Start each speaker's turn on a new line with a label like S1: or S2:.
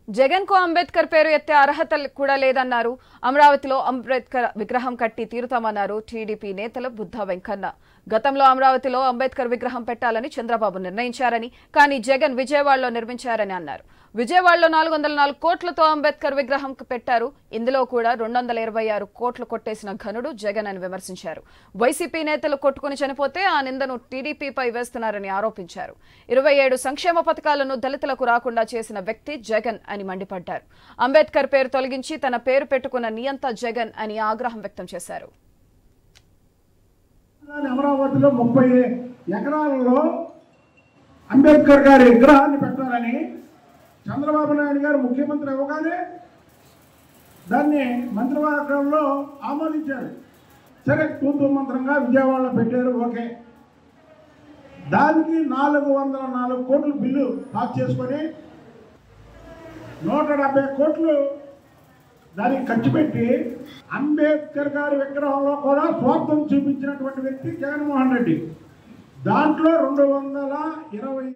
S1: జగన్ కు అంబేద్కర్ పేరు ఎత్తే అర్హత కూడా లేదన్నారు. అమరావతిలో అంబేద్కర్ విగ్రహం కట్టి తీరుతామన్నారు టీడీపీ నేతలు బుద్ధా వెంకన్న. గతంలో అమరావతిలో అంబేద్కర్ విగ్రహం పెట్టాలని చంద్రబాబు నిర్ణయించారని, కానీ జగన్ విజయవాడలో నిర్మించారని అన్నారు. విజయవాడలో 404 కోట్లతో అంబేద్కర్ విగ్రహం పెట్టారు. ఇందులో కూడా 226 కోట్లు కొట్టేసిన ఘనుడు జగన్ అని విమర్శించారు. వైసీపీ నేతలు కొట్టుకుని చనిపోతే ఆ నిందను టీడీపీపై వేస్తున్నారని ఆరోపించారు. 27 సంక్షేమ పథకాలను దళితులకు రాకుండా చేసిన వ్యక్తి జగన్ అని మండిపడ్డారు. అంబేద్కర్ పేరు తొలగించి తన పేరు పెట్టుకున్న నియంత జగన్ అని ఆగ్రహం వ్యక్తం చేశారు.
S2: అమరావతిలో 30 ఎకరాలలో అంబేద్కర్ గారి విగ్రహాన్ని పెట్టాలని చంద్రబాబు నాయుడు గారు ముఖ్యమంత్రి అవ్వగానే దాన్ని మంత్రివర్గంలో ఆమోదించారు. సరే, తూతూ మంత్రంగా విజయవాడలో పెట్టారు, ఓకే. దానికి 404 కోట్లు బిల్లు పాస్ చేసుకొని 170 కోట్లు దానికి ఖర్చు పెట్టి అంబేద్కర్ గారి విగ్రహంలో కూడా స్వార్థం చూపించినటువంటి వ్యక్తి జగన్మోహన్ రెడ్డి. దాంట్లో 220